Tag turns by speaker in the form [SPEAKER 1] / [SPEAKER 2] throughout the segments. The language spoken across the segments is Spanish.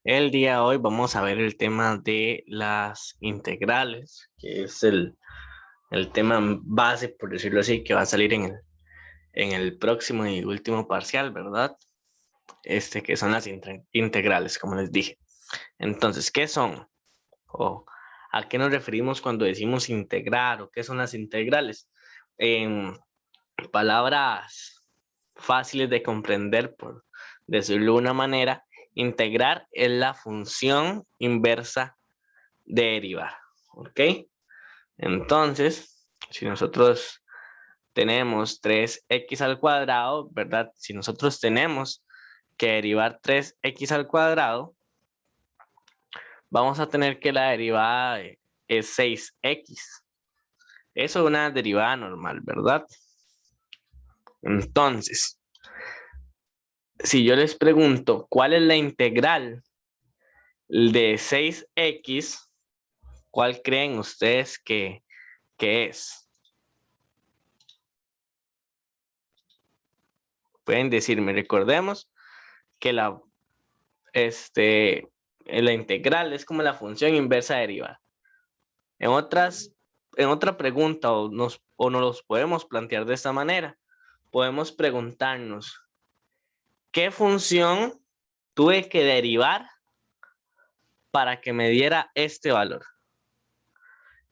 [SPEAKER 1] El día de hoy vamos a ver el tema de las integrales, que es el tema base, por decirlo así, que va a salir en el próximo y último parcial, ¿verdad? Que son las integrales, como les dije. Entonces, ¿qué son? ¿O a qué nos referimos cuando decimos integrar? ¿O qué son las integrales? En palabras fáciles de comprender, por decirlo de una manera, integrar es la función inversa de derivar, ¿ok? Entonces, si nosotros tenemos 3x al cuadrado, ¿verdad? Si nosotros tenemos que derivar 3x al cuadrado, vamos a tener que la derivada es 6x. Eso es una derivada normal, ¿verdad? Entonces, si yo les pregunto, ¿cuál es la integral de 6x? ¿Cuál creen ustedes que es? Pueden decirme, recordemos que la integral es como la función inversa de derivar. En otra pregunta, o nos los podemos plantear de esta manera, podemos preguntarnos, ¿qué función tuve que derivar para que me diera este valor?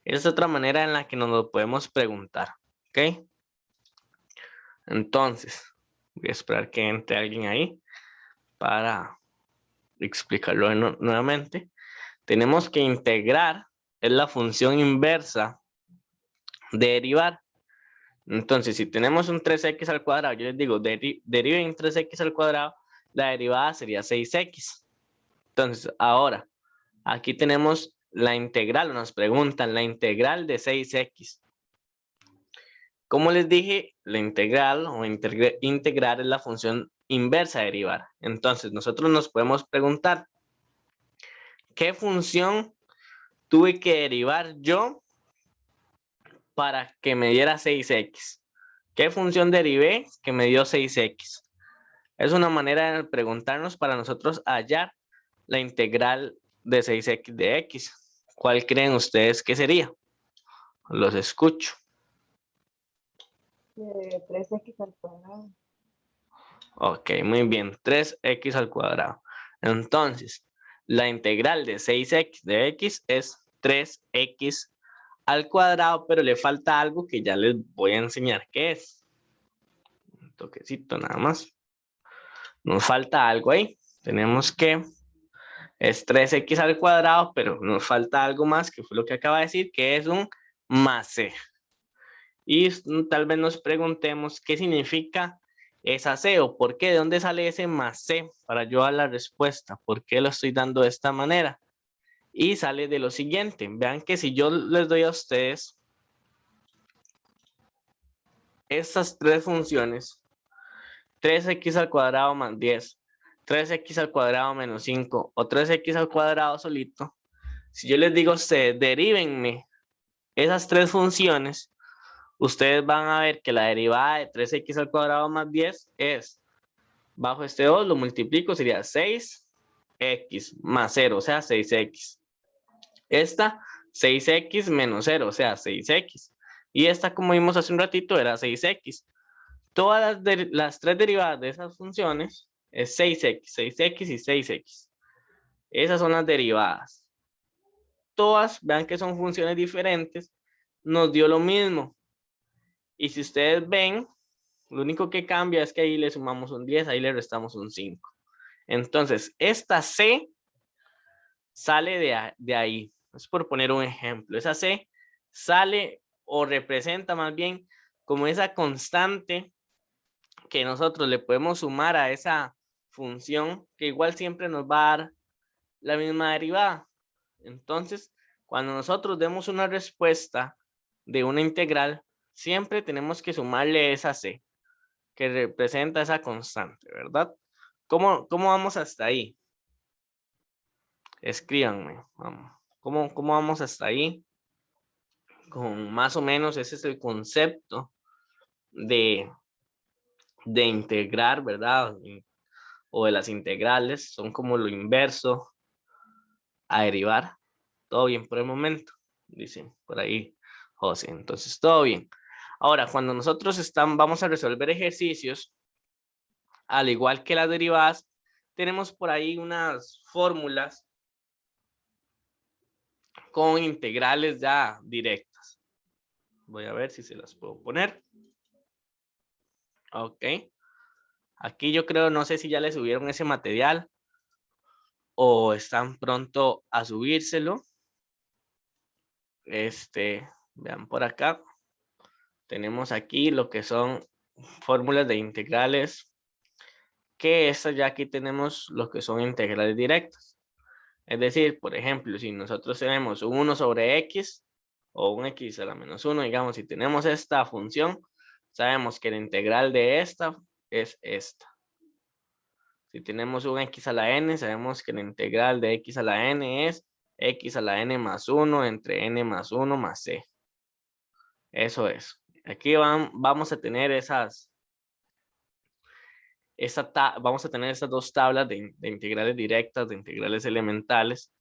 [SPEAKER 1] Es otra manera en la que nos lo podemos preguntar, ¿ok? Entonces, voy a esperar que entre alguien ahí para explicarlo nuevamente. Tenemos que integrar es la función inversa de derivar. Entonces, si tenemos un 3x al cuadrado, yo les digo, deriven 3x al cuadrado, la derivada sería 6x. Entonces, ahora, aquí tenemos la integral, nos preguntan la integral de 6x. Como les dije, la integral o integrar es la función inversa de derivar. Entonces, nosotros nos podemos preguntar, ¿qué función tuve que derivar yo para que me diera 6x? ¿Qué función derivé que me dio 6x? Es una manera de preguntarnos para nosotros hallar la integral de 6x de x. ¿Cuál creen ustedes que sería? Los escucho.
[SPEAKER 2] 3x al cuadrado.
[SPEAKER 1] Ok, muy bien. 3x al cuadrado. Entonces, la integral de 6x de x es 3x al cuadrado, pero le falta algo que ya les voy a enseñar qué es. Un toquecito nada más. Nos falta algo ahí. Tenemos que es 3x al cuadrado, pero nos falta algo más, que fue lo que acaba de decir, que es un más c. Y tal vez nos preguntemos qué significa esa c o por qué, de dónde sale ese más c, para yo dar la respuesta, por qué lo estoy dando de esta manera. Y sale de lo siguiente, vean que si yo les doy a ustedes estas tres funciones, 3x al cuadrado más 10, 3x al cuadrado menos 5 o 3x al cuadrado solito, si yo les digo a ustedes, derivenme esas tres funciones, ustedes van a ver que la derivada de 3x al cuadrado más 10 es, bajo este 2 lo multiplico, sería 6x más 0, o sea, 6x. Esta, 6x menos 0, o sea, 6x. Y esta, como vimos hace un ratito, era 6x. Todas las tres derivadas de esas funciones es 6x, 6x y 6x. Esas son las derivadas. Todas, vean que son funciones diferentes, nos dio lo mismo. Y si ustedes ven, lo único que cambia es que ahí le sumamos un 10, ahí le restamos un 5. Entonces, esta C sale de ahí. Es por poner un ejemplo. Esa C sale o representa más bien como esa constante que nosotros le podemos sumar a esa función que igual siempre nos va a dar la misma derivada. Entonces, cuando nosotros demos una respuesta de una integral, siempre tenemos que sumarle esa C, que representa esa constante, ¿verdad? ¿Cómo vamos hasta ahí? Escríbanme, vamos. ¿Cómo vamos hasta ahí? Con más o menos ese es el concepto de integrar, ¿verdad? O de las integrales, son como lo inverso a derivar. Todo bien por el momento, dicen por ahí José. Entonces, todo bien. Ahora, cuando nosotros vamos a resolver ejercicios, al igual que las derivadas, tenemos por ahí unas fórmulas con integrales ya directas. Voy a ver si se las puedo poner. Ok. Aquí yo creo, no sé si ya le subieron ese material o están pronto a subírselo. Vean por acá. Tenemos aquí lo que son fórmulas de integrales, que ya aquí tenemos lo que son integrales directas. Es decir, por ejemplo, si nosotros tenemos un 1 sobre x o un x a la menos 1, digamos, si tenemos esta función, sabemos que la integral de esta es esta. Si tenemos un x a la n, sabemos que la integral de x a la n es x a la n más 1 entre n más 1 más c. Eso es. Aquí vamos a tener vamos a tener esas dos tablas de integrales directas, de integrales elementales,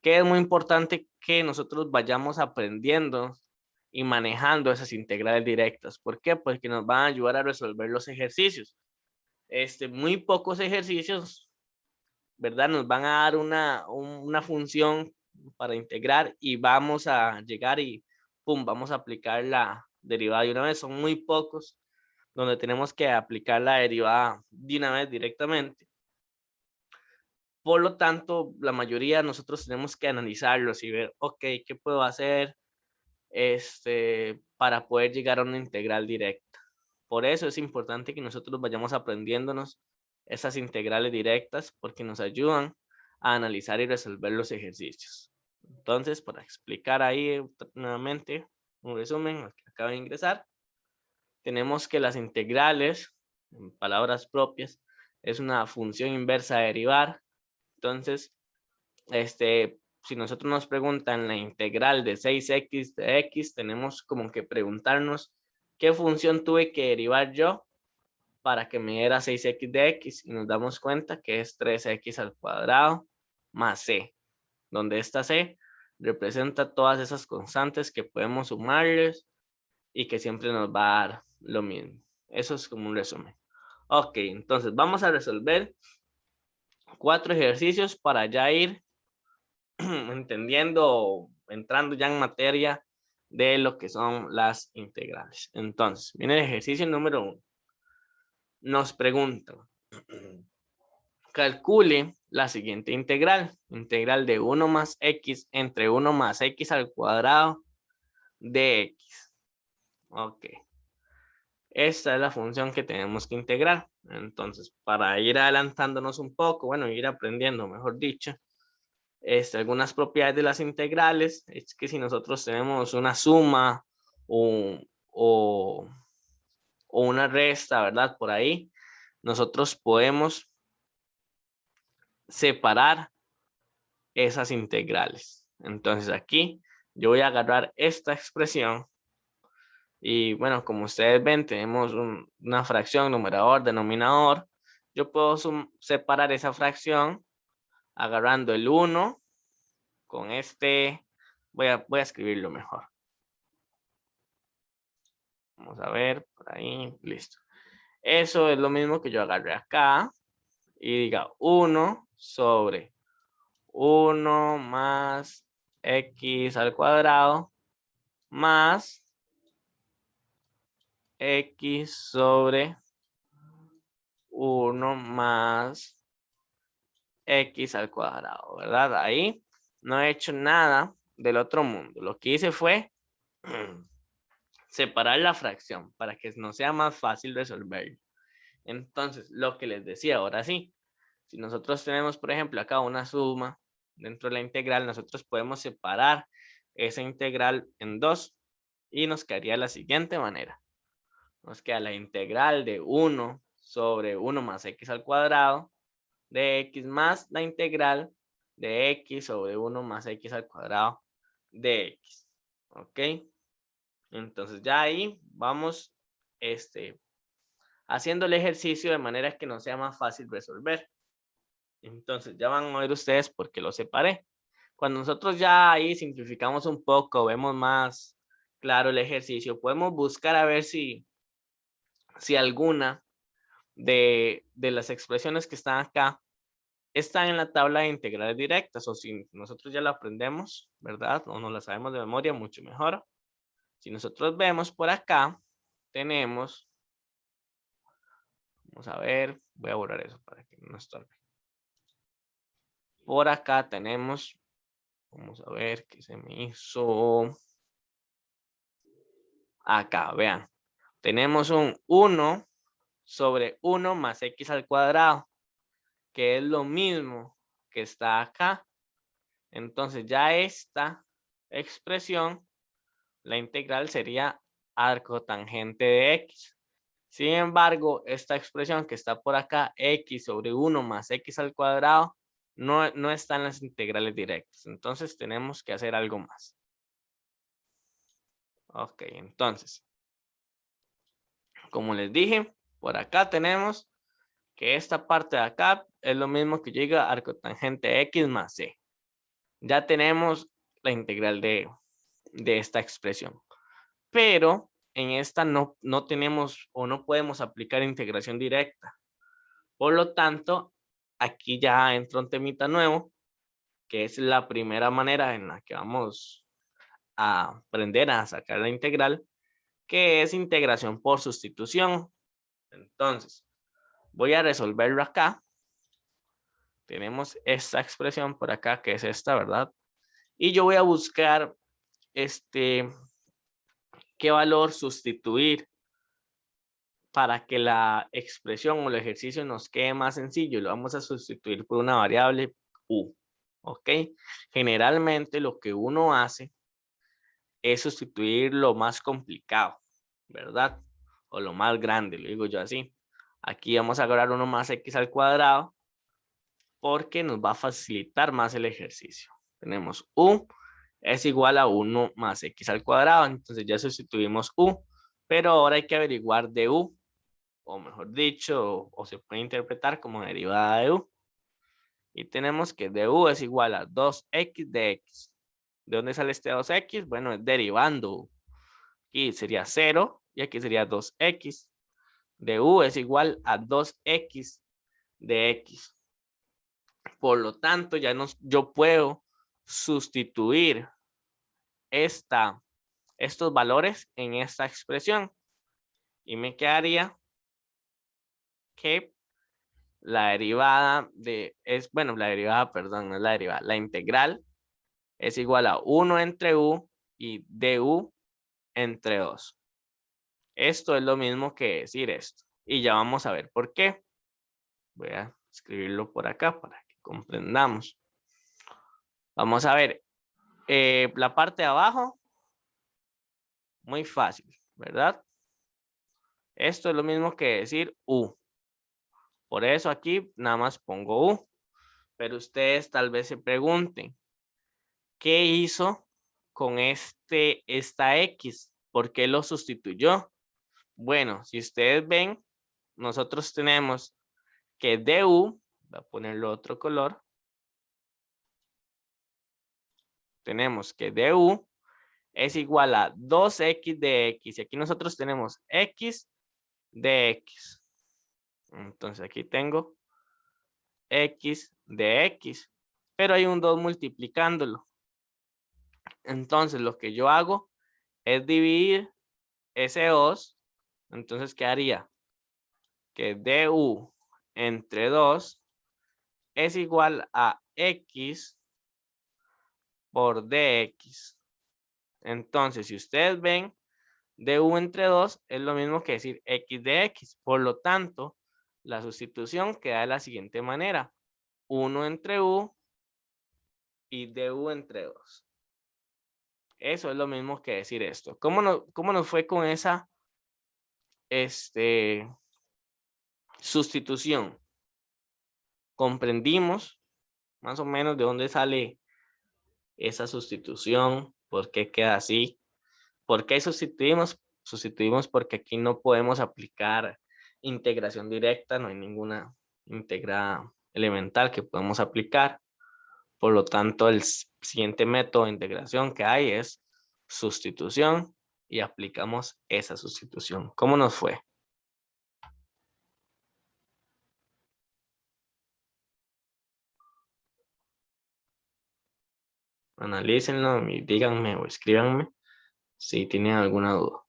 [SPEAKER 1] que es muy importante que nosotros vayamos aprendiendo y manejando esas integrales directas. ¿Por qué? Porque nos van a ayudar a resolver los ejercicios. Muy pocos ejercicios, ¿verdad? Nos van a dar una función para integrar y vamos a llegar y pum, vamos a aplicar la derivada de una vez. Son muy pocos donde tenemos que aplicar la derivada de una vez directamente. Por lo tanto, la mayoría de nosotros tenemos que analizarlos y ver, ok, ¿qué puedo hacer para poder llegar a una integral directa? Por eso es importante que nosotros vayamos aprendiéndonos esas integrales directas porque nos ayudan a analizar y resolver los ejercicios. Entonces, para explicar ahí nuevamente un resumen al que acabo de ingresar, tenemos que las integrales, en palabras propias, es una función inversa a derivar. Entonces, si nosotros nos preguntan la integral de 6x de x, tenemos como que preguntarnos qué función tuve que derivar yo para que me diera 6x de x, y nos damos cuenta que es 3x al cuadrado más c, donde esta c representa todas esas constantes que podemos sumarles y que siempre nos va a dar lo mismo. Eso es como un resumen. Ok, entonces vamos a resolver 4 ejercicios para ya ir entendiendo, entrando ya en materia de lo que son las integrales. Entonces, viene el ejercicio número 1. Nos preguntan, calcule la siguiente integral. Integral de 1 más x entre 1 más x al cuadrado de x. Ok. Esta es la función que tenemos que integrar. Entonces, para ir adelantándonos un poco, bueno, ir aprendiendo, mejor dicho, algunas propiedades de las integrales, es que si nosotros tenemos una suma o una resta, ¿verdad? Por ahí, nosotros podemos separar esas integrales. Entonces aquí yo voy a agarrar esta expresión y bueno, como ustedes ven, tenemos una fracción, numerador, denominador. Yo puedo separar esa fracción agarrando el 1 con voy a escribirlo mejor. Vamos a ver, por ahí, listo. Eso es lo mismo que yo agarré acá y diga 1 sobre 1 más x al cuadrado más x sobre 1 más x al cuadrado, ¿verdad? Ahí no he hecho nada del otro mundo. Lo que hice fue separar la fracción para que no sea más fácil resolverlo. Entonces, lo que les decía, ahora sí, si nosotros tenemos, por ejemplo, acá una suma dentro de la integral, nosotros podemos separar esa integral en dos y nos quedaría de la siguiente manera. Nos queda la integral de 1 sobre 1 más x al cuadrado de x más la integral de x sobre 1 más x al cuadrado de x. ¿Ok? Entonces ya ahí vamos haciendo el ejercicio de manera que nos sea más fácil resolver. Entonces ya van a ver ustedes por qué lo separé. Cuando nosotros ya ahí simplificamos un poco, vemos más claro el ejercicio, podemos buscar a ver si alguna de las expresiones que están acá están en la tabla de integrales directas, o si nosotros ya la aprendemos, ¿verdad? O no la sabemos de memoria, mucho mejor. Si nosotros vemos por acá, tenemos, vamos a ver, voy a borrar eso para que no estorbe. Por acá tenemos, vamos a ver qué se me hizo. Acá, vean, tenemos un 1 sobre 1 más x al cuadrado, que es lo mismo que está acá. Entonces ya esta expresión, la integral sería arcotangente de x. Sin embargo, esta expresión que está por acá, x sobre 1 más x al cuadrado, no está en las integrales directas. Entonces tenemos que hacer algo más. Ok, entonces, como les dije, por acá tenemos que esta parte de acá es lo mismo que llega arcotangente x más c. Ya tenemos la integral de esta expresión. Pero en esta no tenemos o no podemos aplicar integración directa. Por lo tanto, aquí ya entra un temita nuevo, que es la primera manera en la que vamos a aprender a sacar la integral, que es integración por sustitución. Entonces, voy a resolverlo acá. Tenemos esta expresión por acá, que es esta, ¿verdad? Y yo voy a buscar qué valor sustituir para que la expresión o el ejercicio nos quede más sencillo. Lo vamos a sustituir por una variable u. ¿Ok? Generalmente lo que uno hace es sustituir lo más complicado, ¿verdad? O lo más grande, lo digo yo así. Aquí vamos a agarrar 1 más x al cuadrado porque nos va a facilitar más el ejercicio. Tenemos u es igual a 1 más x al cuadrado. Entonces ya sustituimos u, pero ahora hay que averiguar de u, o mejor dicho, o se puede interpretar como derivada de u. Y tenemos que de u es igual a 2x de x. ¿De dónde sale este 2x? Bueno, es derivando. Aquí sería 0 y aquí sería 2x. De u es igual a 2x de x. Por lo tanto, yo puedo sustituir estos valores en esta expresión. Y me quedaría que la derivada la integral es igual a 1 entre u y du entre 2. Esto es lo mismo que decir esto. Y ya vamos a ver por qué. Voy a escribirlo por acá para que comprendamos. Vamos a ver. La parte de abajo, muy fácil, ¿verdad? Esto es lo mismo que decir u. Por eso aquí nada más pongo u. Pero ustedes tal vez se pregunten, ¿qué hizo con esta x? ¿Por qué lo sustituyó? Bueno, si ustedes ven, nosotros tenemos que du, voy a ponerle otro color. Tenemos que du es igual a 2x de x. Y aquí nosotros tenemos x de x. Entonces aquí tengo x de x. Pero hay un 2 multiplicándolo. Entonces lo que yo hago es dividir ese 2. Entonces quedaría que du entre 2 es igual a x por dx. Entonces, si ustedes ven, du entre 2 es lo mismo que decir x de x. Por lo tanto, la sustitución queda de la siguiente manera. 1 entre u y du entre 2. Eso es lo mismo que decir esto. ¿Cómo nos fue con esa sustitución? Comprendimos más o menos de dónde sale esa sustitución, por qué queda así. ¿Por qué sustituimos? Sustituimos porque aquí no podemos aplicar integración directa, no hay ninguna integrada elemental que podemos aplicar. Por lo tanto, el siguiente método de integración que hay es sustitución y aplicamos esa sustitución. ¿Cómo nos fue? Analícenlo y díganme o escríbanme si tienen alguna duda.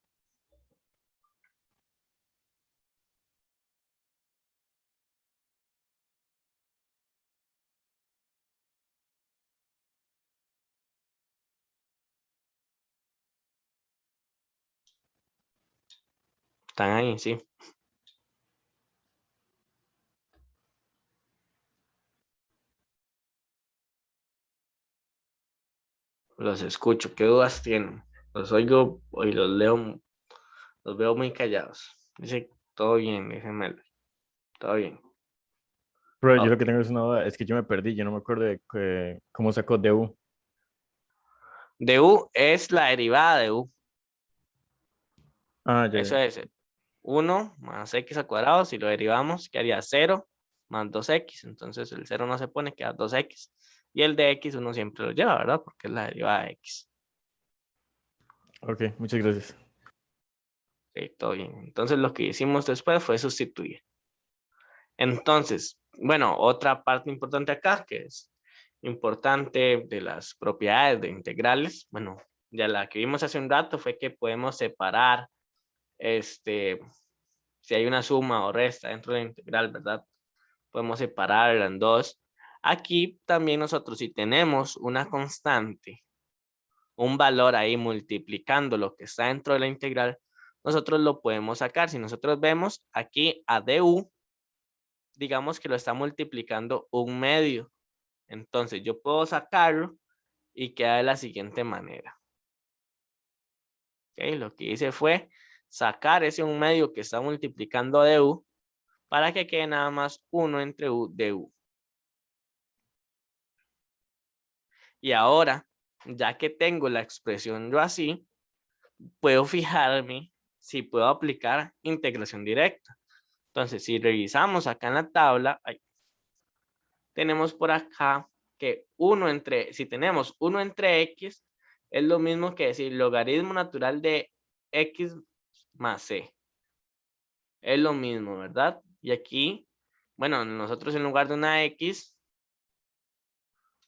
[SPEAKER 1] ¿Están ahí? Sí. Los escucho. ¿Qué dudas tienen? Los oigo y los leo. Los veo muy callados. Dice, todo bien, déjenme. Todo bien.
[SPEAKER 3] Pero yo lo
[SPEAKER 1] Ok.
[SPEAKER 3] que tengo es una duda, es que yo me perdí, yo no me acuerdo de cómo sacó DU.
[SPEAKER 1] Du es la derivada de u.
[SPEAKER 3] Ah, ya,
[SPEAKER 1] Eso
[SPEAKER 3] ya.
[SPEAKER 1] es 1 más x al cuadrado. Si lo derivamos, quedaría 0 más 2x. Entonces el 0 no se pone, queda 2x. Y el de x uno siempre lo lleva, ¿verdad? Porque es la derivada de x.
[SPEAKER 3] Ok, muchas gracias.
[SPEAKER 1] Sí, todo bien. Entonces lo que hicimos después fue sustituir. Entonces, bueno, otra parte importante acá, que es importante de las propiedades de integrales, bueno, ya la que vimos hace un rato fue que podemos separar, si hay una suma o resta dentro de la integral, ¿verdad? Podemos separarla en dos. Aquí también nosotros, si tenemos una constante, un valor ahí multiplicando lo que está dentro de la integral, nosotros lo podemos sacar. Si nosotros vemos aquí a du, digamos que lo está multiplicando un medio. Entonces yo puedo sacarlo y queda de la siguiente manera. ¿Okay? Lo que hice fue sacar ese un medio que está multiplicando de u para que quede nada más 1 entre u de u. Y ahora, ya que tengo la expresión yo así, puedo fijarme si puedo aplicar integración directa. Entonces, si revisamos acá en la tabla, tenemos por acá que si tenemos 1 entre x, es lo mismo que decir logaritmo natural de x más c. Es lo mismo, ¿verdad? Y aquí, bueno, nosotros en lugar de una x,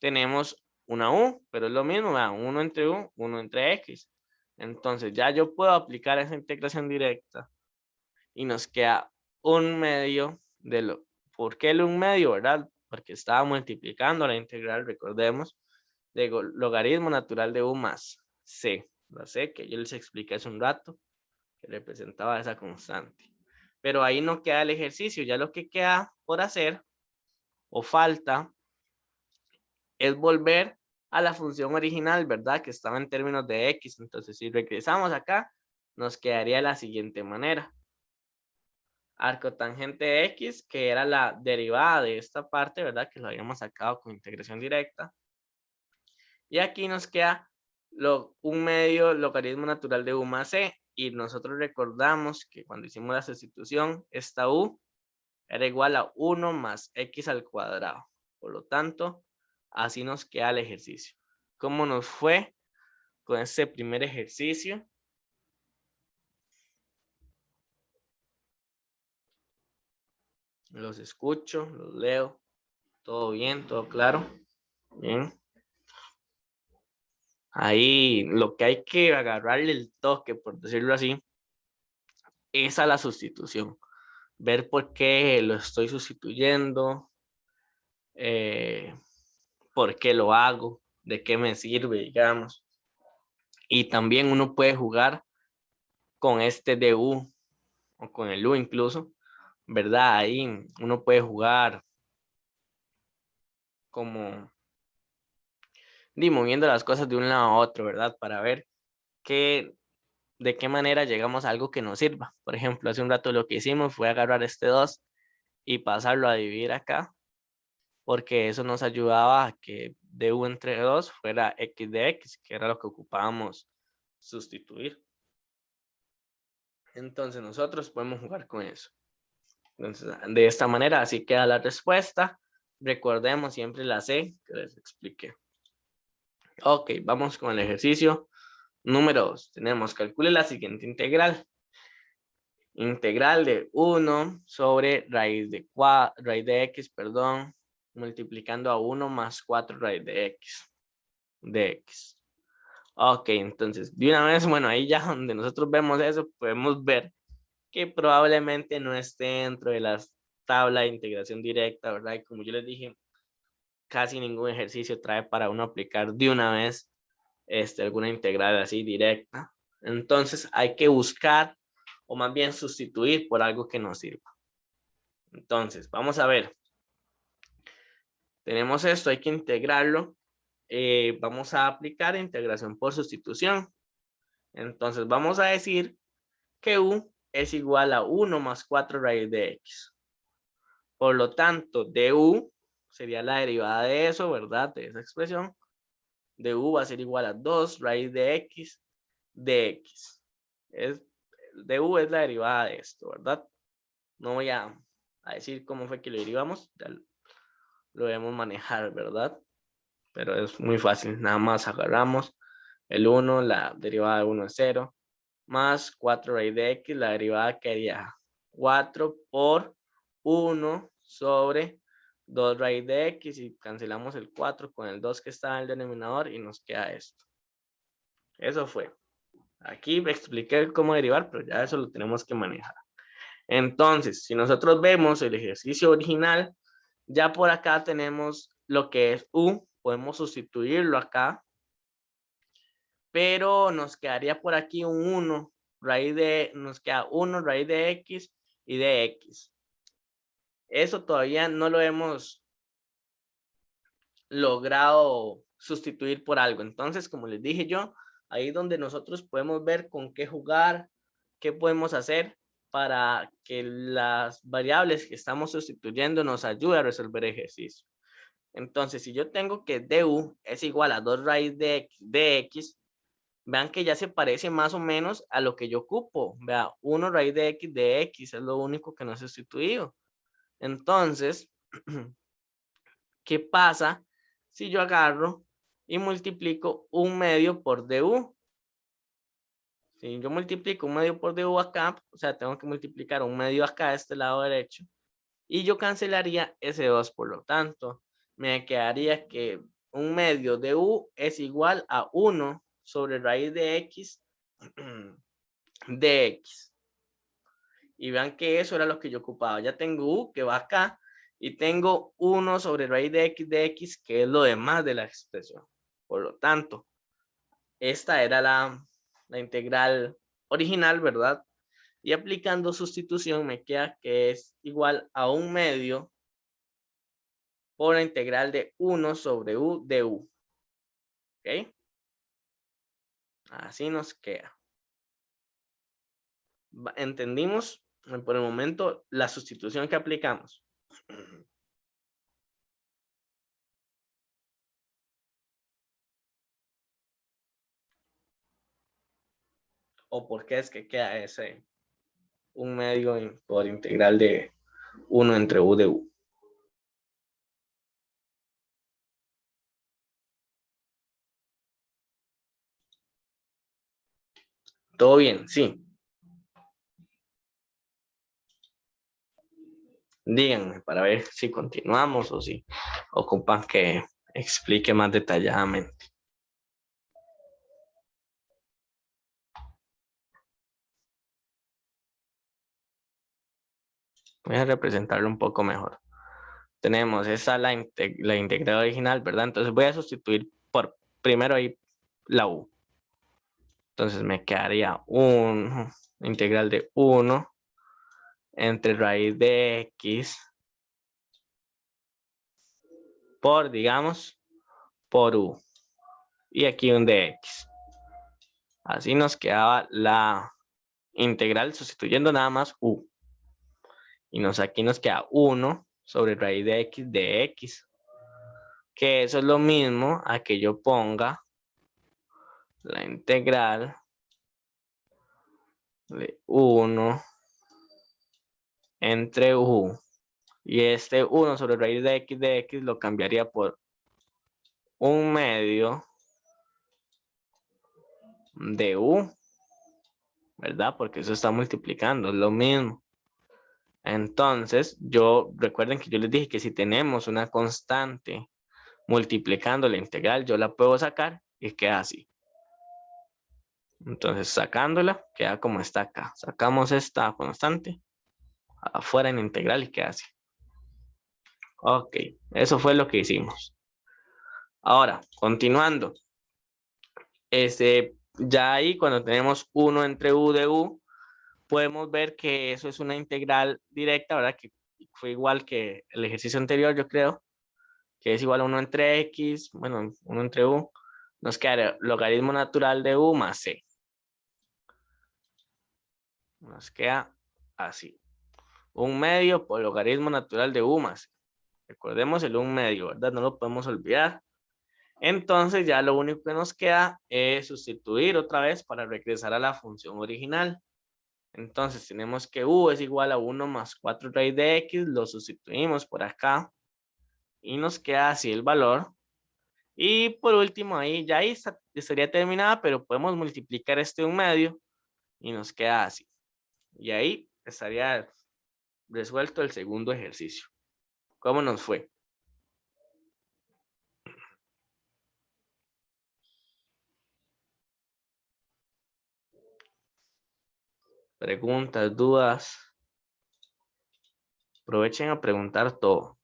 [SPEAKER 1] tenemos una u, pero es lo mismo, ¿verdad? 1 entre u, 1 entre x. Entonces ya yo puedo aplicar esa integración directa y nos queda un medio de lo. ¿Por qué el un medio, verdad? Porque estaba multiplicando la integral, recordemos, de logaritmo natural de u más c. La c que yo les expliqué hace un rato, que representaba esa constante. Pero ahí no queda el ejercicio, ya lo que queda por hacer o falta es volver a la función original, ¿verdad? Que estaba en términos de x. Entonces, si regresamos acá, nos quedaría de la siguiente manera. Arcotangente de x, que era la derivada de esta parte, ¿verdad? Que lo habíamos sacado con integración directa. Y aquí nos queda un medio logaritmo natural de u más c. Y nosotros recordamos que cuando hicimos la sustitución, esta u era igual a 1 más x al cuadrado. Por lo tanto, así nos queda el ejercicio. ¿Cómo nos fue con este primer ejercicio? Los escucho, los leo. Todo bien, todo claro. Bien. Ahí lo que hay que agarrarle el toque, por decirlo así, es a la sustitución. Ver por qué lo estoy sustituyendo, por qué lo hago, de qué me sirve, digamos. Y también uno puede jugar con este du o con el u incluso, ¿verdad? Ahí uno puede jugar como moviendo las cosas de un lado a otro, ¿verdad? Para ver de qué manera llegamos a algo que nos sirva. Por ejemplo, hace un rato lo que hicimos fue agarrar este 2 y pasarlo a dividir acá, porque eso nos ayudaba a que du entre 2 fuera x de x, que era lo que ocupábamos sustituir. Entonces nosotros podemos jugar con eso. Entonces, de esta manera, así queda la respuesta. recordemos siempre la C que les expliqué. Ok, vamos con el ejercicio número 2. Tenemos, calcule la siguiente integral. Integral de 1 sobre raíz de x, perdón, multiplicando a 1 más 4 raíz de x. De x. Ok, entonces, de una vez, bueno, ahí ya donde nosotros vemos eso, podemos ver que probablemente no esté dentro de la tabla de integración directa, ¿verdad? Y como yo les dije, casi ningún ejercicio trae para uno aplicar de una vez alguna integral así directa. Entonces, hay que buscar o más bien sustituir por algo que nos sirva. Entonces, vamos a ver. Tenemos esto, hay que integrarlo. Vamos a aplicar integración por sustitución. Entonces, vamos a decir que u es igual a 1 más 4 raíz de x. Por lo tanto, du sería la derivada de eso, ¿verdad? De esa expresión. Du va a ser igual a 2 raíz de x de x. Du es la derivada de esto, ¿verdad? No voy a decir cómo fue que lo derivamos. Ya lo debemos manejar, ¿verdad? Pero es muy fácil. Nada más agarramos el 1, la derivada de 1 es 0. Más 4 raíz de x, la derivada quedaría 4 por 1 sobre 2 raíz de x y cancelamos el 4 con el 2 que está en el denominador y nos queda esto. Eso fue. Aquí me expliqué cómo derivar, pero ya eso lo tenemos que manejar. Entonces, si nosotros vemos el ejercicio original, ya por acá tenemos lo que es u, podemos sustituirlo acá, pero nos quedaría por aquí un 1, nos queda 1 raíz de x y de x. Eso todavía no lo hemos logrado sustituir por algo. Entonces, como les dije yo, ahí donde nosotros podemos ver con qué jugar, qué podemos hacer para que las variables que estamos sustituyendo nos ayuden a resolver ejercicio. Entonces, si yo tengo que du es igual a 2 raíz de x, vean que ya se parece más o menos a lo que yo ocupo. Vea, 1 raíz de x es lo único que no he sustituido. Entonces, ¿qué pasa si yo agarro y multiplico 1/2 por du? Si yo multiplico 1/2 por du acá, o sea, tengo que multiplicar 1/2 acá a este lado derecho. Y yo cancelaría ese 2, por lo tanto, me quedaría que 1/2 de u es igual a 1 sobre raíz de x de x. Y vean que eso era lo que yo ocupaba. Ya tengo u que va acá y tengo 1 sobre raíz de x, que es lo demás de la expresión. Por lo tanto, esta era la integral original, ¿verdad? Y aplicando sustitución me queda que es igual a 1/2 por la integral de 1 sobre u de u. ¿Ok? Así nos queda. ¿Entendimos por el momento la sustitución que aplicamos? ¿O por qué es que queda ese 1/2 por integral de 1 entre u de u? ¿Todo bien? Sí. Díganme para ver si continuamos o si ocupan que explique más detalladamente. Voy a representarlo un poco mejor. Tenemos esa la integral original, ¿verdad? Entonces voy a sustituir por primero ahí la u. Entonces me quedaría un integral de 1 entre raíz de x por, digamos, por u. Y aquí un de x. Así nos quedaba la integral sustituyendo nada más u. Y aquí nos queda 1 sobre raíz de x. Que eso es lo mismo a que yo ponga la integral de 1 entre u Y este 1 sobre raíz de x lo cambiaría por 1/2 de u, ¿verdad? Porque eso está multiplicando, es lo mismo. Entonces, recuerden que yo les dije que si tenemos una constante multiplicando la integral, yo la puedo sacar y queda así. Entonces, sacándola, queda como está acá. Sacamos esta constante afuera en integral y queda así. Ok, eso fue lo que hicimos. Ahora, continuando. Ya ahí, cuando tenemos 1 entre u de u, podemos ver que eso es una integral directa, ¿verdad? Que fue igual que el ejercicio anterior, yo creo, que es igual a 1 entre x, bueno, 1 entre u, nos queda logaritmo natural de u más c. Nos queda así. 1/2 por logaritmo natural de u más c. Recordemos el 1/2, ¿verdad? No lo podemos olvidar. Entonces ya lo único que nos queda es sustituir otra vez para regresar a la función original. Entonces tenemos que u es igual a 1 más 4 raíz de x, lo sustituimos por acá y nos queda así el valor. Y por último ahí estaría terminada, pero podemos multiplicar este 1/2 y nos queda así. Y ahí estaría resuelto el segundo ejercicio. ¿Cómo nos fue? Preguntas, dudas. Aprovechen a preguntar todo.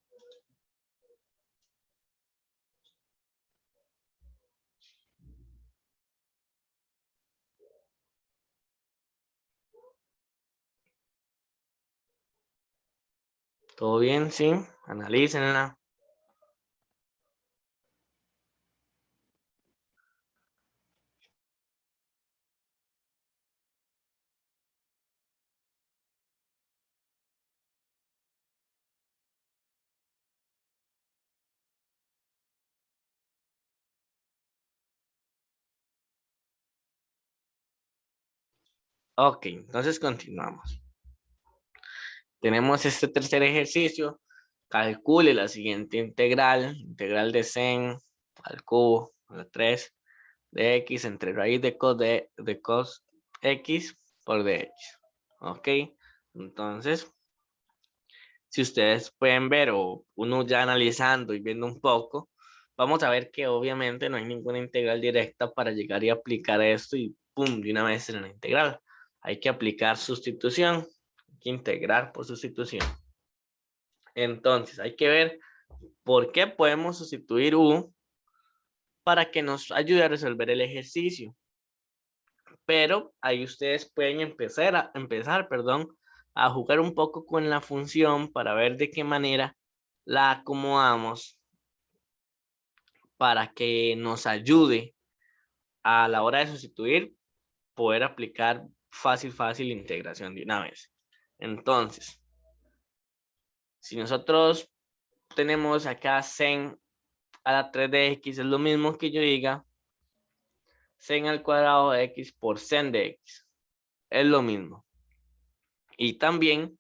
[SPEAKER 1] ¿Todo bien? Sí. Analícenla. Ok, entonces continuamos. Tenemos este tercer ejercicio. Calcule la siguiente integral. Integral de sen al cubo a la 3 de x entre raíz de cos x por dx. Ok, entonces, si ustedes pueden ver o uno ya analizando y viendo un poco, vamos a ver que obviamente no hay ninguna integral directa para llegar y aplicar esto y pum, de una vez en la integral. Hay que aplicar sustitución, hay que integrar por sustitución. Entonces, hay que ver por qué podemos sustituir u para que nos ayude a resolver el ejercicio. Pero ahí ustedes pueden empezar, a jugar un poco con la función para ver de qué manera la acomodamos para que nos ayude a la hora de sustituir, poder aplicar fácil la integración de una vez. Entonces, si nosotros tenemos acá sen a la 3 de x, es lo mismo que yo diga sen al cuadrado de x por sen de x. Es lo mismo. Y también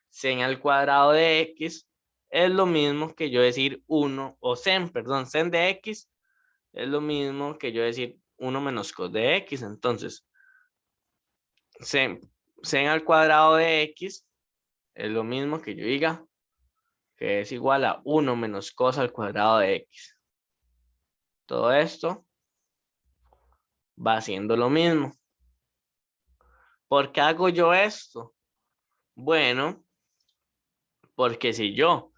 [SPEAKER 1] sen al cuadrado de x es lo mismo que yo decir 1 o sen de x es lo mismo que yo decir 1 menos cos de x. Entonces, sen al cuadrado de x es lo mismo que yo diga que es igual a 1 menos cos al cuadrado de x. Todo esto va haciendo lo mismo. ¿Por qué hago yo esto? Bueno, porque si yo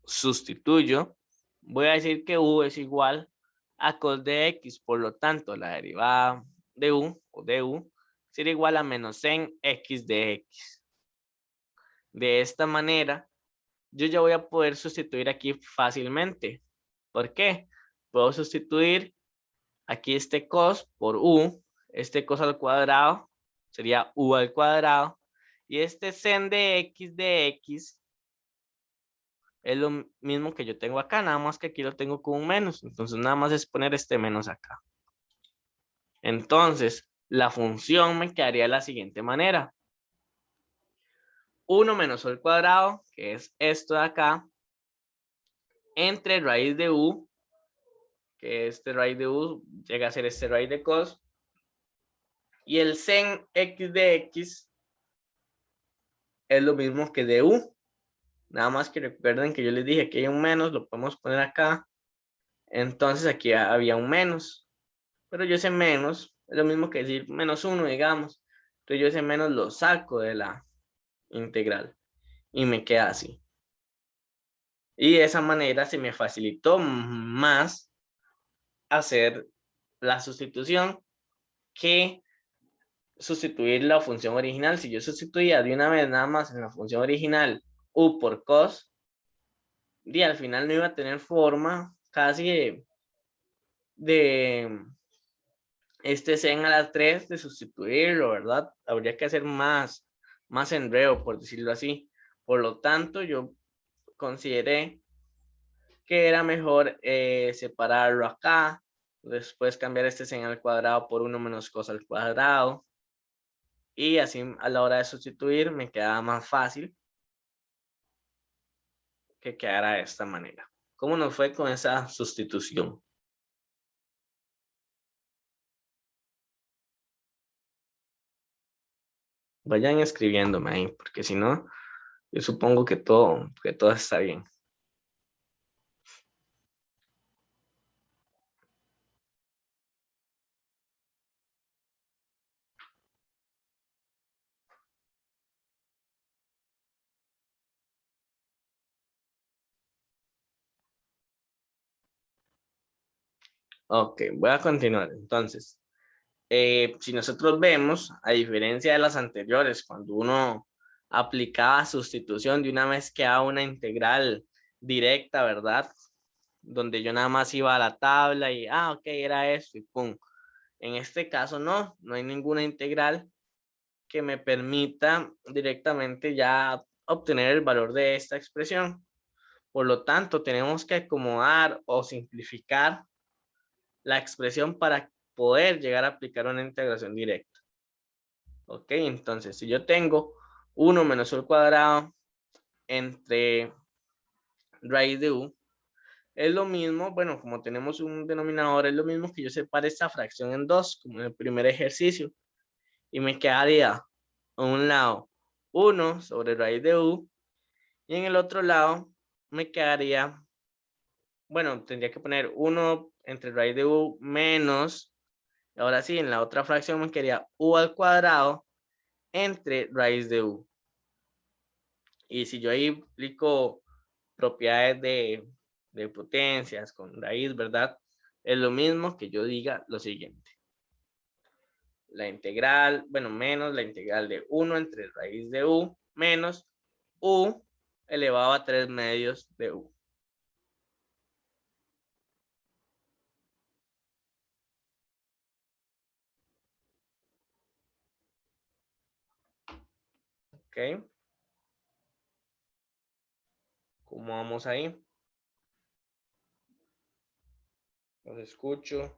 [SPEAKER 1] sustituyo, voy a decir que u es igual a cos de x, por lo tanto la derivada de u o de u será igual a menos sen x de x. De esta manera, yo ya voy a poder sustituir aquí fácilmente. ¿Por qué? Puedo sustituir aquí este cos por u, este cos al cuadrado sería u al cuadrado, y este sen de x es lo mismo que yo tengo acá, nada más que aquí lo tengo con un menos. Entonces nada más es poner este menos acá. Entonces la función me quedaría de la siguiente manera. 1 menos u al cuadrado, que es esto de acá, entre raíz de u, que este raíz de u llega a ser este raíz de cos, y el sen x de x es lo mismo que de u. Nada más que recuerden que yo les dije que hay un menos, lo podemos poner acá. Entonces aquí había un menos. Pero yo ese menos es lo mismo que decir menos 1, digamos. Entonces yo ese menos lo saco de la integral y me queda así. Y de esa manera se me facilitó más hacer la sustitución que sustituir la función original. Si yo sustituía de una vez nada más en la función original u por cos, y al final no iba a tener forma casi de este sen a la 3 de sustituirlo, ¿verdad? Habría que hacer más enredo, por decirlo así. Por lo tanto, yo consideré que era mejor separarlo acá, después cambiar este sen al cuadrado por 1 menos cos al cuadrado, y así a la hora de sustituir me quedaba más fácil que quedara de esta manera. ¿Cómo nos fue con esa sustitución? Vayan escribiéndome ahí, porque si no, yo supongo que todo está bien. Ok, voy a continuar. Entonces, si nosotros vemos, a diferencia de las anteriores, cuando uno aplicaba sustitución de una vez que a una integral directa, ¿verdad? Donde yo nada más iba a la tabla y, ok, era esto y pum. En este caso no hay ninguna integral que me permita directamente ya obtener el valor de esta expresión. Por lo tanto, tenemos que acomodar o simplificar la expresión para poder llegar a aplicar una integración directa. Ok, entonces si yo tengo 1 menos u al cuadrado entre raíz de u, es lo mismo, bueno, como tenemos un denominador, es lo mismo que yo separe esta fracción en dos, como en el primer ejercicio, y me quedaría a un lado 1 sobre raíz de u, y en el otro lado me quedaría, bueno, tendría que poner 1 entre raíz de u menos, ahora sí, en la otra fracción me quedaría u al cuadrado entre raíz de u. Y si yo ahí aplico propiedades de potencias con raíz, ¿verdad? Es lo mismo que yo diga lo siguiente. La integral, bueno, menos la integral de 1 entre raíz de u menos u elevado a 3 medios de u. ¿Ok? ¿Cómo vamos ahí? Los escucho.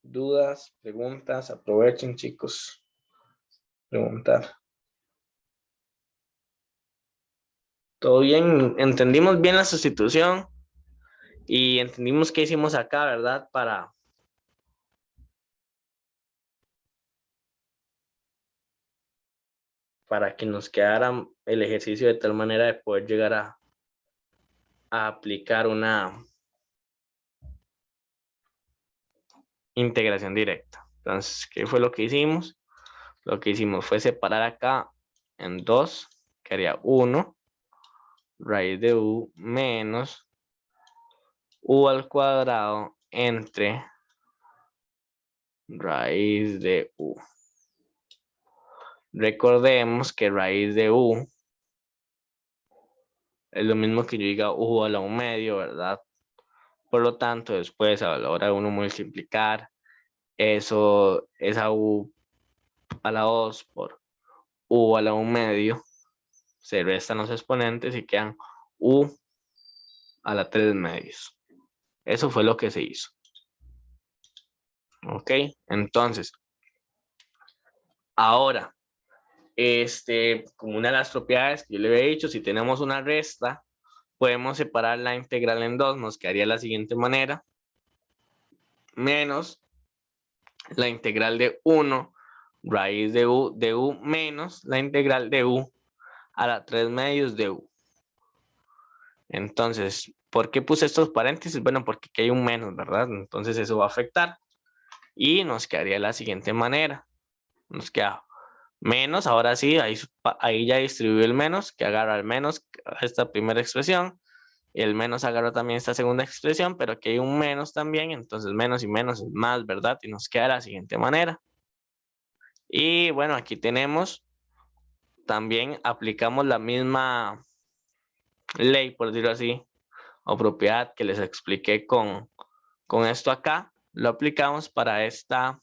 [SPEAKER 1] Dudas, preguntas, aprovechen, chicos. Preguntar. ¿Todo bien? ¿Entendimos bien la sustitución? Y entendimos qué hicimos acá, ¿verdad? Para que nos quedara el ejercicio de tal manera de poder llegar a aplicar una integración directa. Entonces, ¿qué fue lo que hicimos? Lo que hicimos fue separar acá en 2, que haría 1, raíz de u menos u al cuadrado entre raíz de u. Recordemos que raíz de u es lo mismo que yo diga u a la 1 medio, ¿verdad? Por lo tanto, después a la hora de uno multiplicar eso, esa u a la 2 por u a la 1 medio, se restan los exponentes y quedan u a la 3 medios. Eso fue lo que se hizo. Ok, entonces, ahora, como una de las propiedades que yo le había dicho, si tenemos una resta, podemos separar la integral en dos. Nos quedaría de la siguiente manera. Menos la integral de 1 raíz de u menos la integral de u a la 3 medios de u. Entonces, ¿por qué puse estos paréntesis? Bueno, porque aquí hay un menos, ¿verdad? Entonces eso va a afectar. Y nos quedaría de la siguiente manera. Nos queda menos, ahora sí, ahí ya distribuí el menos, que agarra el menos a esta primera expresión. El menos agarra también esta segunda expresión, pero aquí hay un menos también, entonces menos y menos es más, ¿verdad? Y nos queda de la siguiente manera. Y bueno, aquí tenemos, también aplicamos la misma ley, por decirlo así, o propiedad que les expliqué con esto acá. Lo aplicamos para esta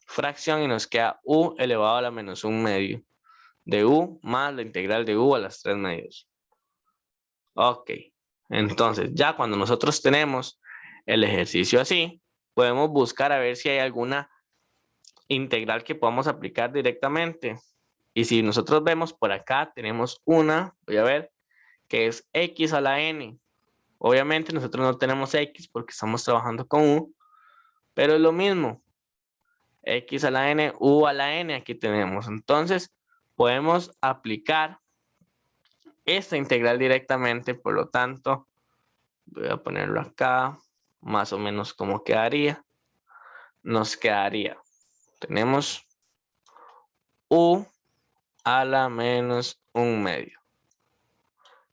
[SPEAKER 1] fracción y nos queda u elevado a la menos 1 medio de u más la integral de u a las 3 medios. Ok, entonces ya cuando nosotros tenemos el ejercicio así, podemos buscar a ver si hay alguna integral que podamos aplicar directamente. Y si nosotros vemos por acá, tenemos una, voy a ver, que es x a la n. Obviamente nosotros no tenemos x porque estamos trabajando con u, pero es lo mismo. X a la n, u a la n, aquí tenemos. Entonces, podemos aplicar esta integral directamente, por lo tanto, voy a ponerlo acá, más o menos como quedaría. Nos quedaría, tenemos u a la menos 1 medio.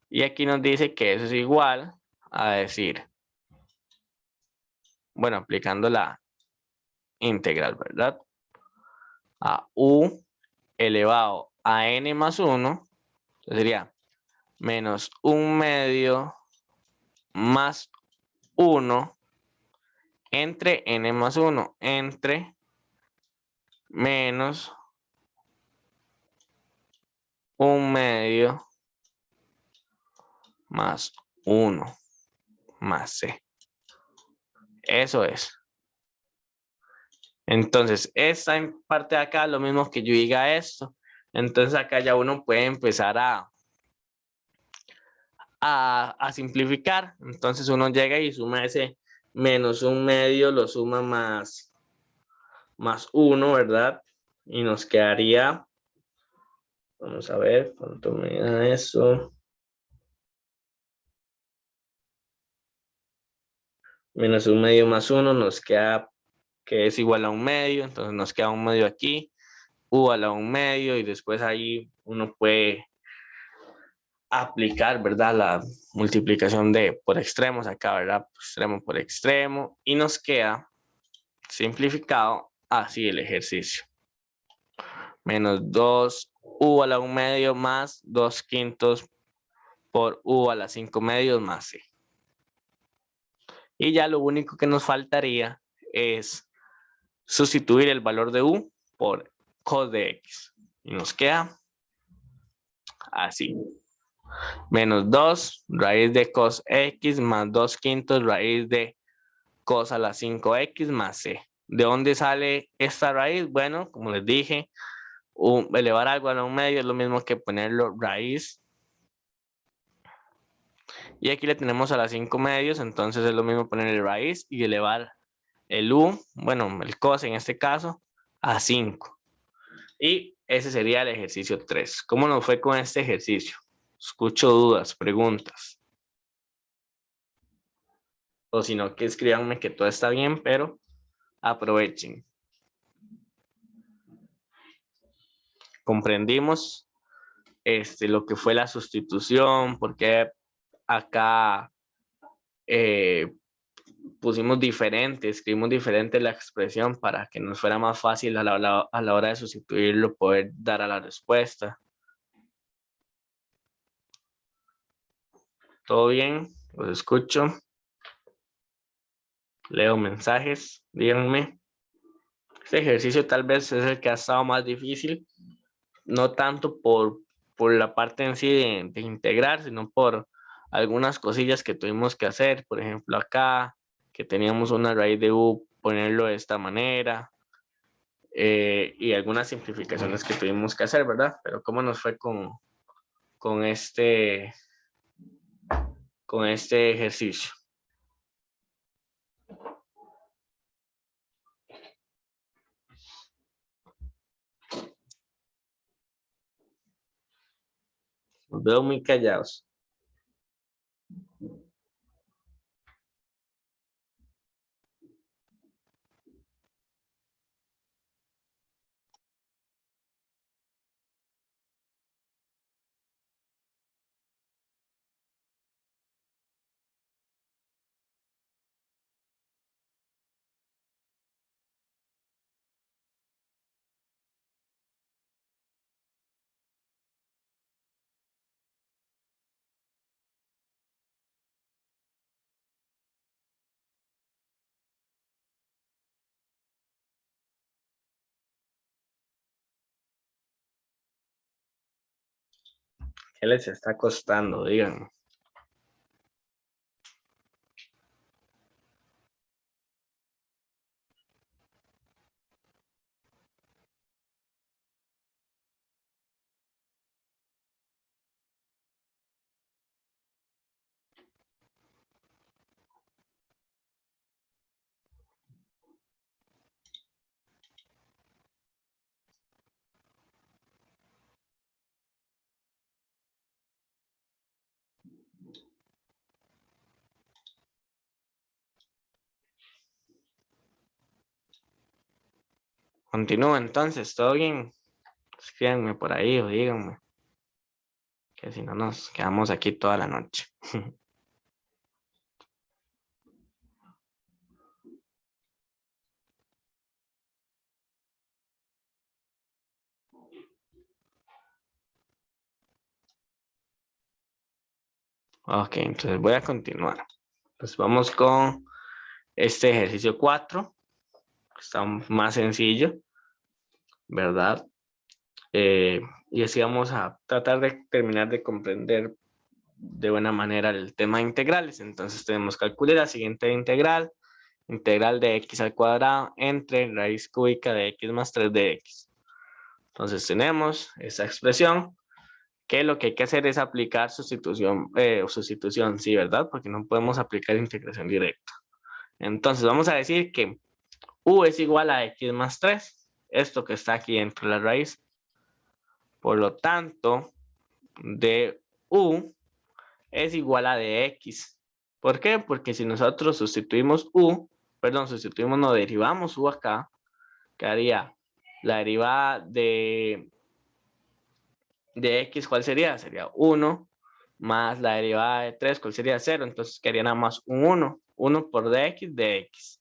[SPEAKER 1] Y aquí nos dice que eso es igual a decir, bueno, aplicando la integral, ¿verdad? A u elevado a n más 1, sería menos 1 medio más 1 entre n más 1, entre menos 1 medio más 1 más c. Eso es. Entonces, esta parte de acá, lo mismo que yo diga esto. Entonces, acá ya uno puede empezar a simplificar. Entonces, uno llega y suma ese menos 1 medio, lo suma más 1, ¿verdad? Y nos quedaría, vamos a ver cuánto me da eso. Menos 1 medio más 1 nos queda que es igual a 1 medio, entonces nos queda 1 medio aquí, u a la 1 medio, y después ahí uno puede aplicar, ¿verdad? La multiplicación de por extremos acá, ¿verdad? Extremo por extremo, y nos queda simplificado así el ejercicio. Menos 2 u a la 1 medio más 2 quintos por u a la 5 medios más c. Y ya lo único que nos faltaría es sustituir el valor de u por cos de x. Y nos queda así. Menos 2 raíz de cos x más 2 quintos raíz de cos a la 5x más c. ¿De dónde sale esta raíz? Bueno, como les dije, elevar algo a la 1 medio es lo mismo que ponerlo raíz. Y aquí le tenemos a las 5 medios, entonces es lo mismo ponerle raíz y elevar el u, bueno, el cos en este caso, a 5. Y ese sería el ejercicio 3. ¿Cómo nos fue con este ejercicio? Escucho dudas, preguntas. O si no, que escríbanme que todo está bien, pero aprovechen. Comprendimos lo que fue la sustitución, porque acá pusimos diferente, escribimos diferente la expresión para que nos fuera más fácil a la hora de sustituirlo, poder dar a la respuesta. ¿Todo bien? Los escucho. Leo mensajes, díganme. Este ejercicio tal vez es el que ha estado más difícil, no tanto por la parte en sí de integrar, sino por algunas cosillas que tuvimos que hacer. Por ejemplo, acá, que teníamos una raíz de u, ponerlo de esta manera. y algunas simplificaciones que tuvimos que hacer, ¿verdad? Pero ¿cómo nos fue con este ejercicio? Los veo muy callados. ¿Qué les está costando? Díganme. Continúo entonces, ¿todo bien? Escríbanme por ahí o díganme, que si no nos quedamos aquí toda la noche. Ok, entonces voy a continuar. Pues vamos con este ejercicio 4. Está más sencillo, ¿verdad? Y así vamos a tratar de terminar de comprender de buena manera el tema de integrales. Entonces tenemos que calcular la siguiente integral. Integral de x al cuadrado entre raíz cúbica de x más 3 de x. Entonces tenemos esa expresión que lo que hay que hacer es aplicar sustitución, sí, ¿verdad? Porque no podemos aplicar integración directa. Entonces vamos a decir que u es igual a x más 3, esto que está aquí entre la raíz. Por lo tanto, de u es igual a de x. ¿Por qué? Porque si nosotros sustituimos no, derivamos u acá, quedaría la derivada de x, ¿cuál sería? Sería 1 más la derivada de 3, ¿cuál sería? 0. Entonces quedaría nada más un 1. 1 por dx de x.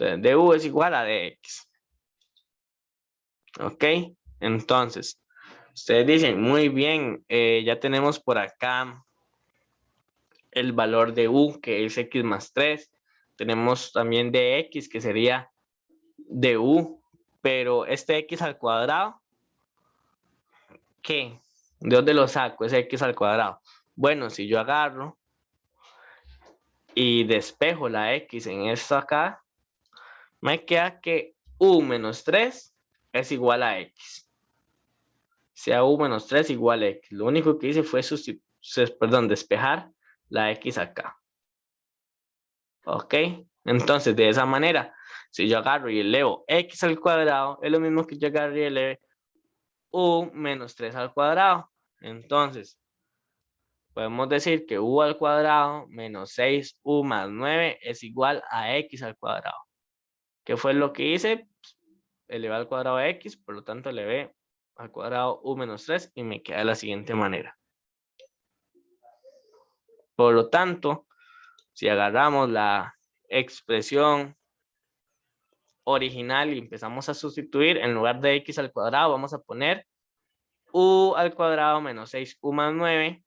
[SPEAKER 1] Entonces, du es igual a dx. ¿Ok? Entonces, ustedes dicen, muy bien, ya tenemos por acá el valor de u, que es x más 3. Tenemos también de x, que sería de u, pero este x al cuadrado, ¿qué? ¿De dónde lo saco? Es x al cuadrado. Bueno, si yo agarro y despejo la x en esto acá, me queda que u menos 3 es igual a x. Sea u menos 3 igual a x. Lo único que hice fue despejar la x acá. ¿Ok? Entonces, de esa manera, si yo agarro y elevo x al cuadrado, es lo mismo que yo agarro y eleve u menos 3 al cuadrado. Entonces, podemos decir que u al cuadrado menos 6u más 9 es igual a x al cuadrado. ¿Qué fue lo que hice? Elevé al cuadrado de x, por lo tanto elevé al cuadrado u menos 3 y me queda de la siguiente manera. Por lo tanto, si agarramos la expresión original y empezamos a sustituir, en lugar de x al cuadrado vamos a poner u al cuadrado menos 6u más 9.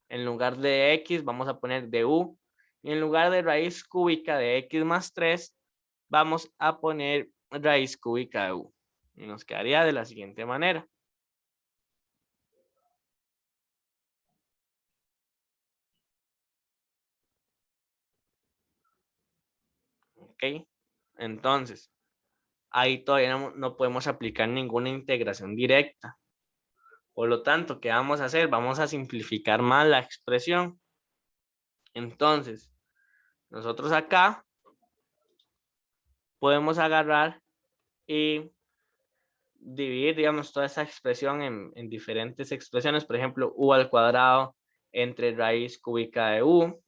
[SPEAKER 1] En lugar de x vamos a poner du. Y en lugar de raíz cúbica de x más 3, vamos a poner raíz cúbica de u. Y nos quedaría de la siguiente manera. ¿Ok? Entonces, ahí todavía no podemos aplicar ninguna integración directa. Por lo tanto, ¿qué vamos a hacer? Vamos a simplificar más la expresión. Entonces, nosotros acá podemos agarrar y dividir, digamos, toda esa expresión en diferentes expresiones. Por ejemplo, u al cuadrado entre raíz cúbica de u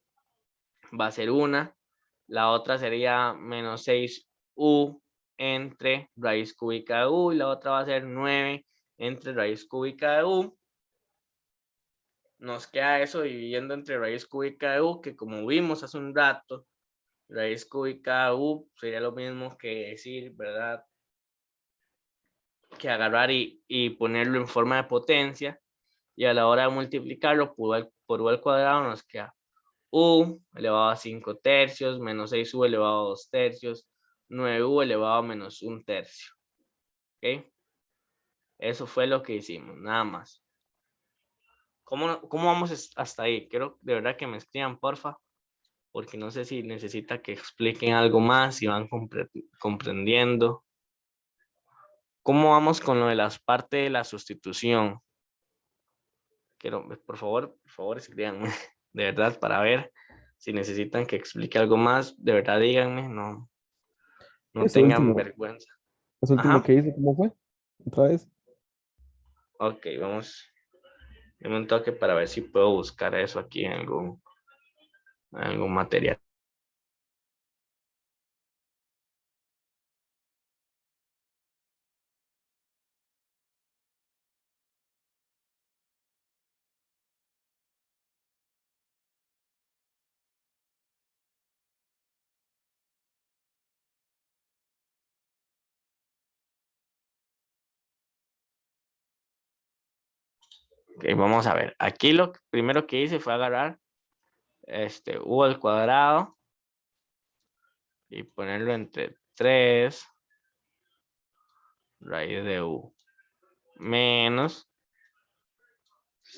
[SPEAKER 1] va a ser 1. La otra sería menos 6u entre raíz cúbica de u. Y la otra va a ser 9 entre raíz cúbica de u. Nos queda eso dividiendo entre raíz cúbica de u, que como vimos hace un rato, raíz cúbica de u sería lo mismo que decir, ¿verdad? Que agarrar y ponerlo en forma de potencia, y a la hora de multiplicarlo por u al cuadrado nos queda u elevado a 5 tercios menos 6u elevado a 2 tercios, 9u elevado a menos 1 tercio. ¿Ok? Eso fue lo que hicimos, nada más. ¿Cómo vamos hasta ahí? Quiero de verdad que me escriban, porfa, porque no sé si necesita que expliquen algo más, si van comprendiendo. ¿Cómo vamos con lo de las partes de la sustitución? Quiero, por favor, escríbanme, de verdad, para ver si necesitan que explique algo más, de verdad díganme, no
[SPEAKER 4] Eso
[SPEAKER 1] tengan
[SPEAKER 4] último,
[SPEAKER 1] vergüenza.
[SPEAKER 4] eso último
[SPEAKER 1] Ajá,
[SPEAKER 4] que hice, ¿cómo fue? ¿Otra vez?
[SPEAKER 1] ok, vamos, dame un toque para ver si puedo buscar eso aquí en algún material. Ok, vamos a ver, aquí lo primero que hice fue agarrar u al cuadrado y ponerlo entre 3 raíz de u menos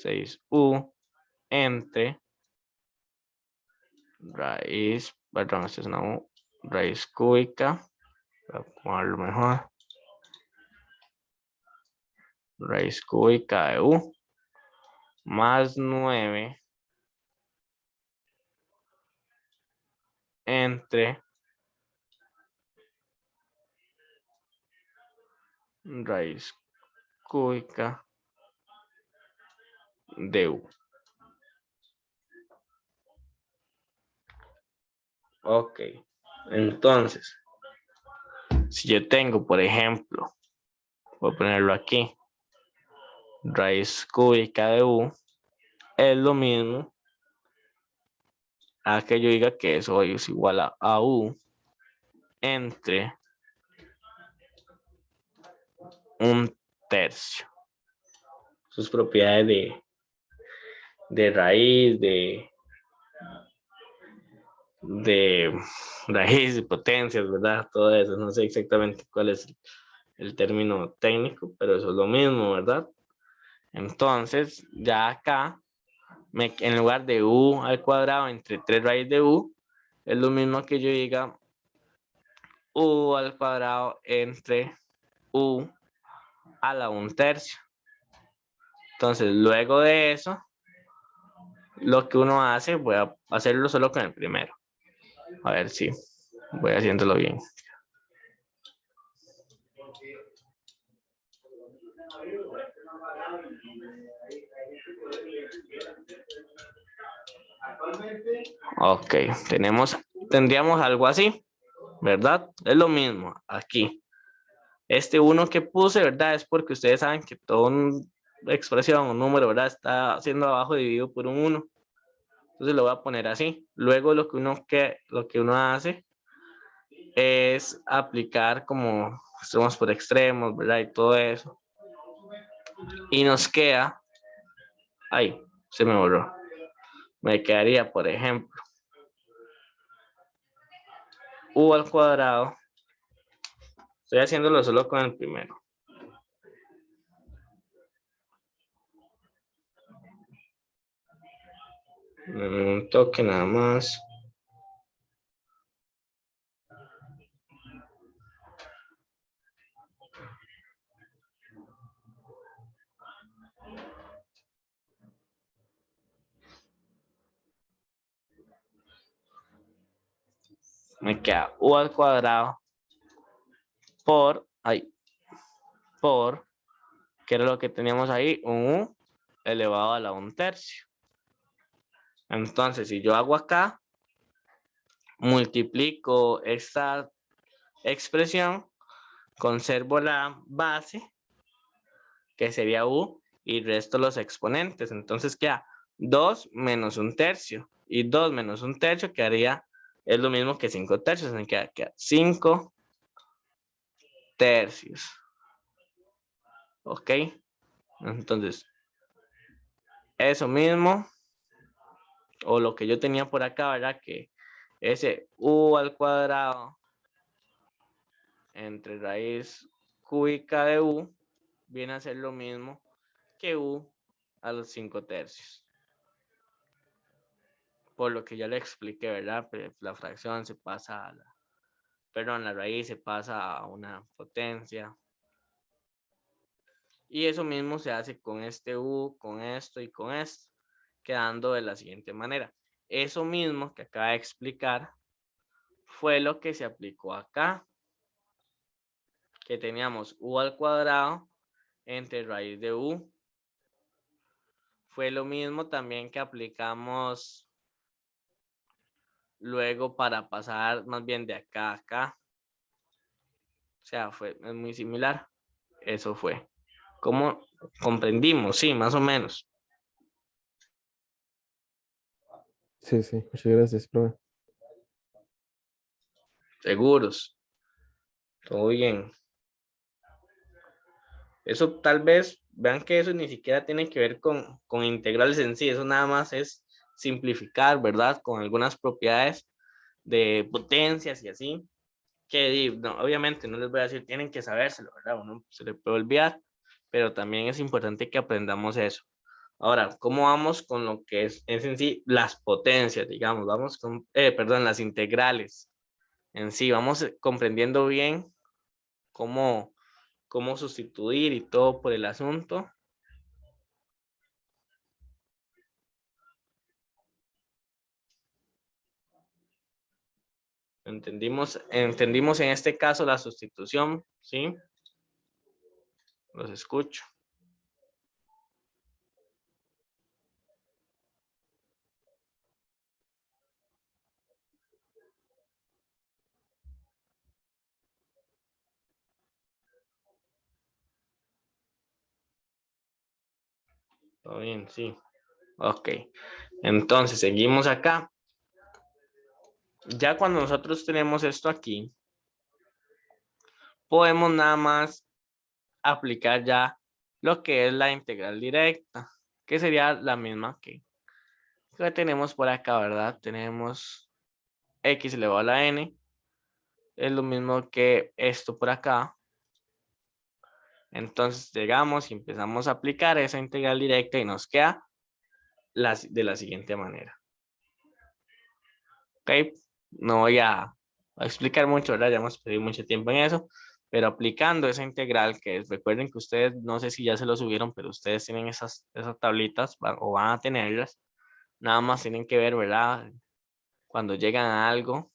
[SPEAKER 1] 6u entre raíz, perdón, esto es una u, raíz cúbica, voy a ponerlo mejor, raíz cúbica de u más 9 entre raíz cúbica de u. Ok, entonces, si yo tengo, por ejemplo, voy a ponerlo aquí, raíz cúbica de u, es lo mismo a que yo diga que eso es igual a u entre 1 tercio. Sus propiedades de raíz, de raíz, de potencias, ¿verdad? Todo eso, no sé exactamente cuál es el término técnico, pero eso es lo mismo, ¿verdad? Entonces, ya acá, en lugar de u al cuadrado entre 3 raíz de u, es lo mismo que yo diga u al cuadrado entre u a la 1 tercio. Entonces, luego de eso, lo que uno hace, voy a hacerlo solo con el primero. A ver si voy haciéndolo bien. Ok, tendríamos algo así, ¿verdad? Es lo mismo aquí. Este 1 que puse, ¿verdad? Es porque ustedes saben que toda una expresión o número, ¿verdad? Está siendo abajo dividido por un 1. Entonces lo voy a poner así. Luego lo que uno hace es aplicar como extremos por extremos, ¿verdad? Y todo eso. Y nos queda, ay, se me borró. Me quedaría, por ejemplo, u al cuadrado. Estoy haciéndolo solo con el primero. Un toque nada más. me queda u al cuadrado por, ¿qué era lo que teníamos ahí? Un u elevado a la 1/3. Entonces, si yo hago acá, multiplico esta expresión, conservo la base, que sería u, y resto los exponentes. Entonces queda 2 menos 1/3. Y 2 menos 1/3 quedaría, es lo mismo que 5/3. Entonces queda 5 tercios. ¿Ok? Entonces, eso mismo, o lo que yo tenía por acá, ¿verdad? Que ese u al cuadrado entre raíz cúbica de u viene a ser lo mismo que u a los 5/3. Por lo que ya le expliqué, ¿verdad? La fracción se pasa a la raíz se pasa a una potencia. Y eso mismo se hace con este u, con esto y con esto, quedando de la siguiente manera. Eso mismo que acaba de explicar fue lo que se aplicó acá, que teníamos u al cuadrado entre raíz de u. Fue lo mismo también que aplicamos luego para pasar más bien de acá a acá. O sea, es muy similar. Eso fue. ¿Cómo comprendimos? Sí, más o menos.
[SPEAKER 4] Sí, sí, muchas gracias, profe.
[SPEAKER 1] Seguros. Todo bien. Eso tal vez, vean que eso ni siquiera tiene que ver con integrales en sí. Eso nada más es simplificar, ¿verdad? Con algunas propiedades de potencias y así. Que no, obviamente no les voy a decir, tienen que sabérselo, ¿verdad? Uno se le puede olvidar, pero también es importante que aprendamos eso. Ahora, ¿cómo vamos con lo que es en sí las potencias, digamos? Vamos con, perdón, las integrales en sí. Vamos comprendiendo bien cómo sustituir y todo por el asunto. Entendimos en este caso la sustitución, ¿sí? Los escucho. Todo bien, sí. Ok. Entonces, seguimos acá. Ya cuando nosotros tenemos esto aquí, podemos nada más aplicar ya lo que es la integral directa, que sería la misma que tenemos por acá, ¿verdad? Tenemos x elevado a la n, es lo mismo que esto por acá. Entonces llegamos y empezamos a aplicar esa integral directa y nos queda de la siguiente manera. Ok, no voy a explicar mucho, ¿verdad? Ya hemos perdido mucho tiempo en eso, pero aplicando esa integral, que recuerden que ustedes, no sé si ya se lo subieron, pero ustedes tienen esas tablitas o van a tenerlas. Nada más tienen que ver, ¿verdad? Cuando llegan a algo,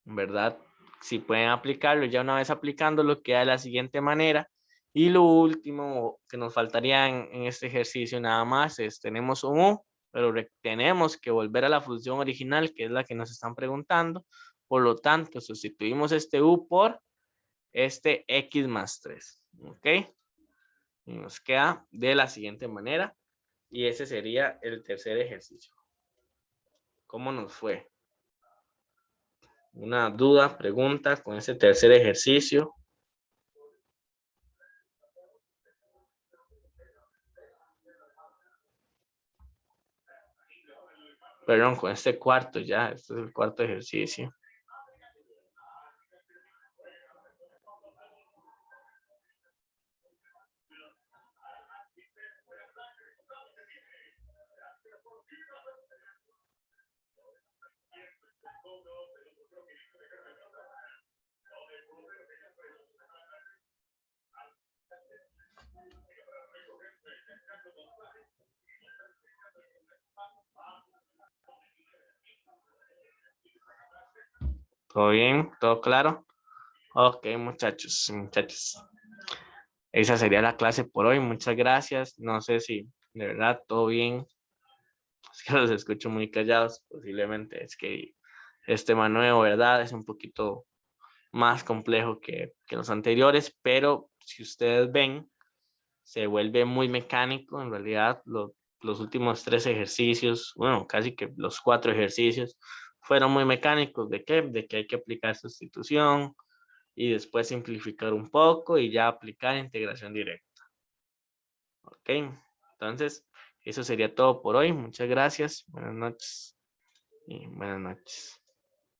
[SPEAKER 1] ¿verdad? Si pueden aplicarlo, ya una vez aplicándolo, queda de la siguiente manera. Y lo último que nos faltaría en este ejercicio nada más es, tenemos un u, pero tenemos que volver a la función original, que es la que nos están preguntando. Por lo tanto, sustituimos este u por este x más 3. ¿Ok? Y nos queda de la siguiente manera. Y ese sería el tercer ejercicio. ¿Cómo nos fue? ¿Una duda, pregunta con ese tercer ejercicio? Perdón, con este cuarto ya, este es el cuarto ejercicio. ¿Todo bien? ¿Todo claro? Ok, muchachos, muchachos. Esa sería la clase por hoy. Muchas gracias. No sé si de verdad todo bien. Es que los escucho muy callados. Posiblemente es que este tema nuevo, ¿verdad? Es un poquito más complejo que los anteriores, pero si ustedes ven, se vuelve muy mecánico. En realidad, los últimos 3 ejercicios, bueno, casi que los 4 ejercicios, fueron muy mecánicos. ¿De qué? De que hay que aplicar sustitución y después simplificar un poco y ya aplicar integración directa. Ok, entonces eso sería todo por hoy. Muchas gracias. Buenas noches y buenas noches.